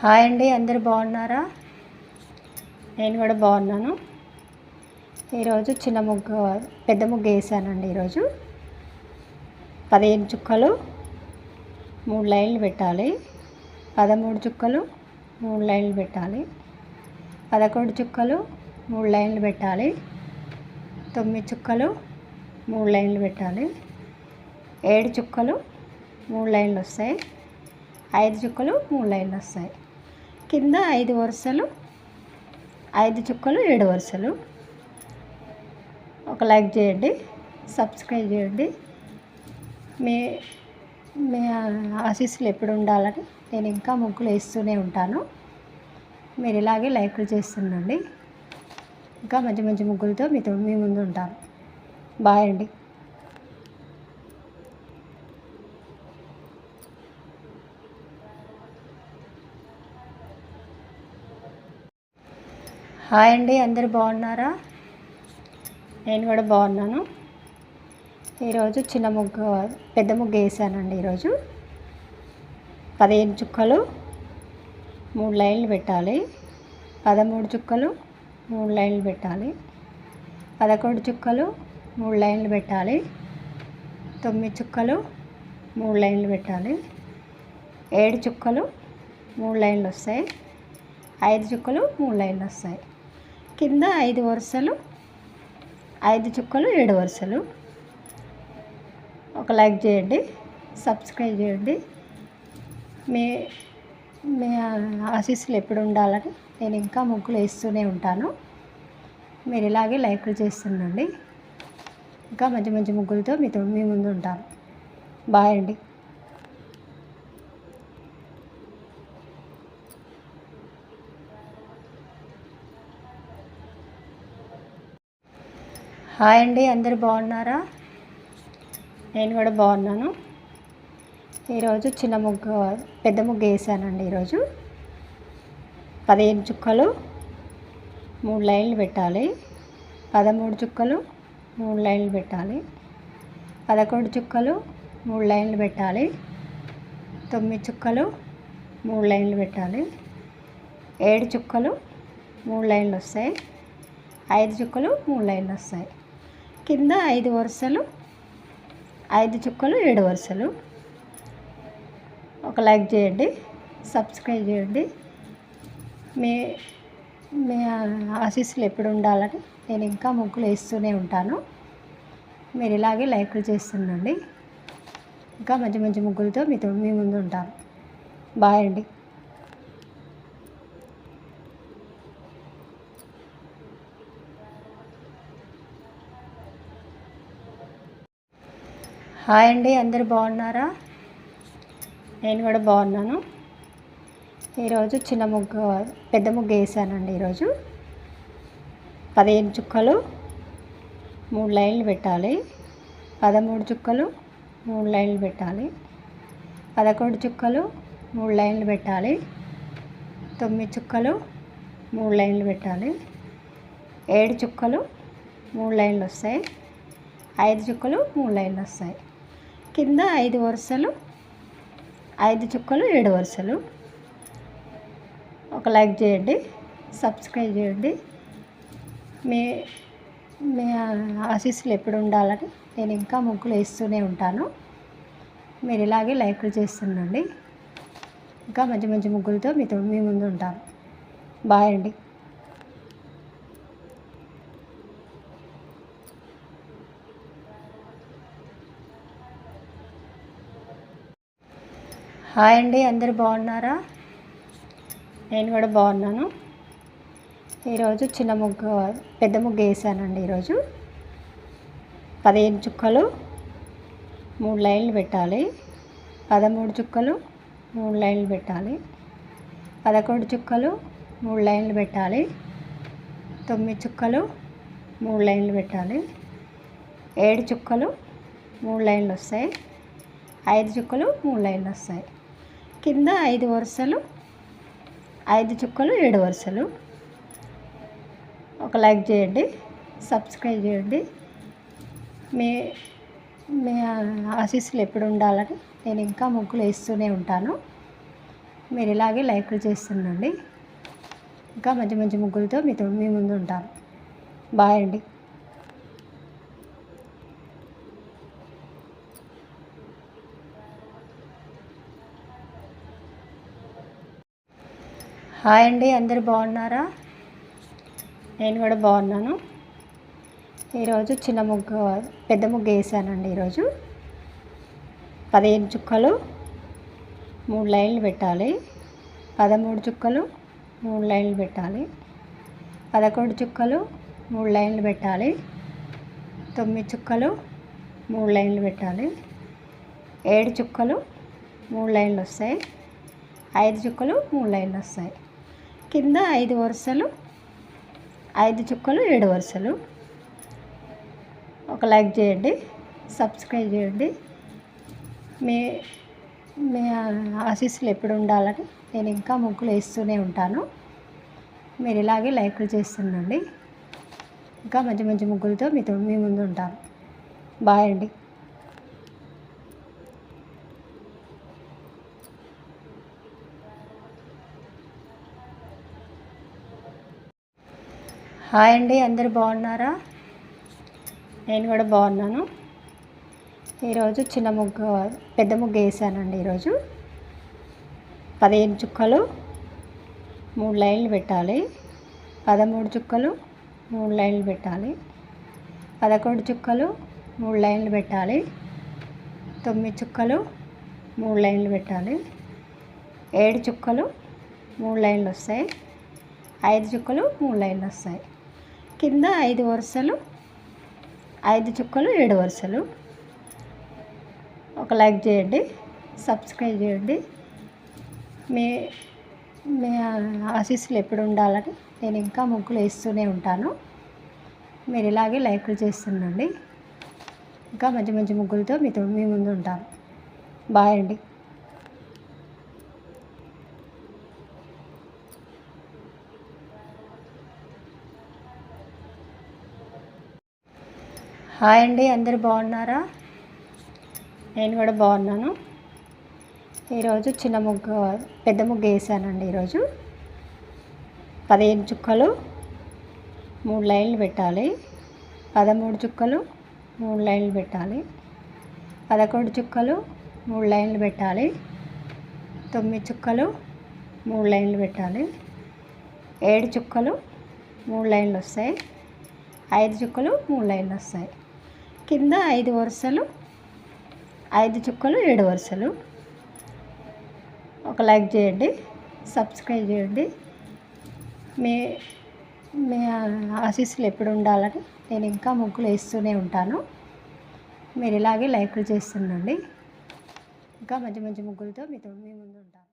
Hi అండి, అందరు బాగున్నారా? నేను కూడా బాగున్నాను. ఈరోజు చిన్న ముగ్గు పెద్ద ముగ్గు వేసానండి. ఈరోజు 15 చుక్కలు 3 లైన్లు పెట్టాలి, 13 చుక్కలు 3 లైన్లు పెట్టాలి, 11 చుక్కలు 3 లైన్లు పెట్టాలి, 9 చుక్కలు 3 లైన్లు పెట్టాలి, 7 చుక్కలు 3 లైన్లు వస్తాయి, 5 చుక్కలు 3 లైన్లు వస్తాయి. కింద 5 వరుసలు, 5 చుక్కలు 7 వరుసలు. ఒక లైక్ చేయండి, సబ్స్క్రైబ్ చేయండి. మీ మీ ఆశీస్సులు ఎప్పుడు ఉండాలని నేను ఇంకా ముగ్గులు వేస్తూనే ఉంటాను. మీరు ఇలాగే లైక్లు చేస్తుండండి. ఇంకా మంచి మంచి ముగ్గులతో మీ ముందు ఉంటాను. బాయ్ అండి. హాయ్ అండి, అందరు బాగున్నారా? నేను కూడా బాగున్నాను. ఈరోజు చిన్న ముగ్గు పెద్ద ముగ్గు వేసానండి. ఈరోజు 15 చుక్కలు 3 లైన్లు పెట్టాలి, 13 చుక్కలు 3 లైన్లు పెట్టాలి, 11 చుక్కలు 3 లైన్లు పెట్టాలి, 9 చుక్కలు 3 లైన్లు పెట్టాలి, 7 చుక్కలు 3 లైన్లు వస్తాయి, 5 చుక్కలు 3 లైన్లు వస్తాయి. కింద 5 వరుసలు, 5 చుక్కలు 7 వరుసలు. ఒక లైక్ చేయండి, సబ్స్క్రైబ్ చేయండి. మీ మీ ఆశీస్సులు ఎప్పుడు ఉండాలని నేను ఇంకా ముగ్గులు వేస్తూనే ఉంటాను. మీరు ఇలాగే లైక్లు చేస్తుండండి. ఇంకా మంచి మంచి ముగ్గులతో మీ ముందు ఉంటాను. బాయ్ అండి. హాయ్ అండి, అందరు బాగున్నారా? నేను కూడా బాగున్నాను. ఈరోజు చిన్న ముగ్గు పెద్ద ముగ్గు వేసానండి. ఈరోజు 15 చుక్కలు 3 లైన్లు పెట్టాలి, 13 చుక్కలు 3 లైన్లు పెట్టాలి, 11 చుక్కలు 3 లైన్లు పెట్టాలి, 9 చుక్కలు 3 లైన్లు పెట్టాలి, 7 చుక్కలు 3 లైన్లు వస్తాయి, 5 చుక్కలు 3 లైన్లు వస్తాయి. కింద 5 వరుసలు, 5 చుక్కలు 7 వరుసలు. ఒక లైక్ చేయండి, సబ్స్క్రైబ్ చేయండి. మీ మీ ఆశీస్సులు ఎప్పుడు ఉండాలని నేను ఇంకా ముగ్గులు వేస్తూనే ఉంటాను. మీరు ఇలాగే లైక్లు చేస్తుండండి. ఇంకా మంచి మంచి ముగ్గులతో మీ ముందు ఉంటాను. బాయ్ అండి. హాయ్ అండి, అందరు బాగున్నారా? నేను కూడా బాగున్నాను. ఈరోజు చిన్న ముగ్గు పెద్ద ముగ్గు వేసానండి. ఈరోజు 15 చుక్కలు 3 లైన్లు పెట్టాలి, 13 చుక్కలు 3 లైన్లు పెట్టాలి, 11 చుక్కలు 3 లైన్లు పెట్టాలి, 9 చుక్కలు 3 లైన్లు పెట్టాలి, 7 చుక్కలు 3 లైన్లు వస్తాయి, 5 చుక్కలు 3 లైన్లు వస్తాయి. కింద 5 వరుసలు, 5 చుక్కలు 7 వరుసలు. ఒక లైక్ చేయండి, సబ్స్క్రైబ్ చేయండి. మీ మీ ఆశీస్సులు ఎప్పుడు ఉండాలని నేను ఇంకా ముగ్గులు వేస్తూనే ఉంటాను. మీరు ఇలాగే లైక్లు చేస్తుండండి. ఇంకా మంచి మంచి ముగ్గులతో మీ ముందు ఉంటాను. బాయ్ అండి. హాయ్ అండి, అందరు బాగున్నారా? నేను కూడా బాగున్నాను. ఈరోజు చిన్న ముగ్గు పెద్ద ముగ్గు వేసానండి. ఈరోజు 15 చుక్కలు 3 లైన్లు పెట్టాలి, 13 చుక్కలు 3 లైన్లు పెట్టాలి, 11 చుక్కలు 3 లైన్లు పెట్టాలి, 9 చుక్కలు 3 లైన్లు పెట్టాలి, 7 చుక్కలు 3 లైన్లు వస్తాయి, 5 చుక్కలు 3 లైన్లు వస్తాయి. కింద 5 వరుసలు, 5 చుక్కలు 7 వరుసలు. ఒక లైక్ చేయండి, సబ్స్క్రైబ్ చేయండి. మీ మీ ఆశీస్సులు ఎప్పుడు ఉండాలని నేను ఇంకా ముగ్గులు వేస్తూనే ఉంటాను. మీరు ఇలాగే లైక్లు చేస్తుండండి. ఇంకా మంచి మంచి ముగ్గులతో మీ ముందు ఉంటాను. బాయ్ అండి. హాయ్ అండి, అందరు బాగున్నారా? నేను కూడా బాగున్నాను. ఈరోజు చిన్న ముగ్గు పెద్ద ముగ్గు వేసానండి. ఈరోజు 15 చుక్కలు 3 లైన్లు పెట్టాలి. 13 చుక్కలు 3 లైన్లు పెట్టాలి. 11 చుక్కలు 3 లైన్లు పెట్టాలి. 9 చుక్కలు 3 లైన్లు పెట్టాలి. 7 చుక్కలు 3 లైన్లు వస్తాయి. 5 చుక్కలు 3 లైన్లు వస్తాయి. కింద 5 వరుసలు, 5 చుక్కలు 7 వరుసలు. ఒక లైక్ చేయండి, సబ్స్క్రైబ్ చేయండి. మీ మీ ఆశీస్సులు ఎప్పుడు ఉండాలని నేను ఇంకా ముగ్గులు వేస్తూనే ఉంటాను. మీరు ఇలాగే లైక్లు చేస్తుండండి. ఇంకా మంచి మంచి ముగ్గులతో మీ ముందు ఉంటాను. బాయ్ అండి. హాయ్ అండి, అందరు బాగున్నారా? నేను కూడా బాగున్నాను. ఈరోజు చిన్న ముగ్గు పెద్ద ముగ్గు వేసానండి. ఈరోజు 15 చుక్కలు 3 లైన్లు పెట్టాలి. 13 చుక్కలు 3 లైన్లు పెట్టాలి. 11 చుక్కలు 3 లైన్లు పెట్టాలి. 9 చుక్కలు 3 లైన్లు పెట్టాలి. 7 చుక్కలు 3 లైన్లు వస్తాయి. 5 చుక్కలు 3 లైన్లు వస్తాయి. కింద 5 వరుసలు, 5 చుక్కలు 7 వరుసలు. ఒక లైక్ చేయండి, సబ్స్క్రైబ్ చేయండి. మీ మీ ఆశీస్సులు ఎప్పుడు ఉండాలని నేను ఇంకా ముగ్గులు వేస్తూనే ఉంటాను. మీరు ఇలాగే లైక్లు చేస్తుండండి. ఇంకా మంచి మంచి ముగ్గులతో మీ ముందు ఉంటాను. బాయ్ అండి. హాయ్ అండి, అందరు బాగున్నారా? నేను కూడా బాగున్నాను. ఈరోజు చిన్న ముగ్గు పెద్ద ముగ్గు వేసానండి. ఈరోజు 15 చుక్కలు 3 లైన్లు పెట్టాలి. 13 చుక్కలు 3 లైన్లు పెట్టాలి. 11 చుక్కలు 3 లైన్లు పెట్టాలి. 9 చుక్కలు 3 లైన్లు పెట్టాలి. 7 చుక్కలు 3 లైన్లు వస్తాయి. 5 చుక్కలు 3 లైన్లు వస్తాయి. కింద 5 వరుసలు, 5 చుక్కలు 7 వరుసలు. ఒక లైక్ చేయండి, సబ్స్క్రైబ్ చేయండి. మీ మీ ఆశీస్సులు ఎప్పుడు ఉండాలని నేను ఇంకా ముగ్గులు వేస్తూనే ఉంటాను. మీరు ఇలాగే లైక్లు చేస్తుండండి. ఇంకా మంచి మంచి ముగ్గులతో మీ ముందు ఉంటాను.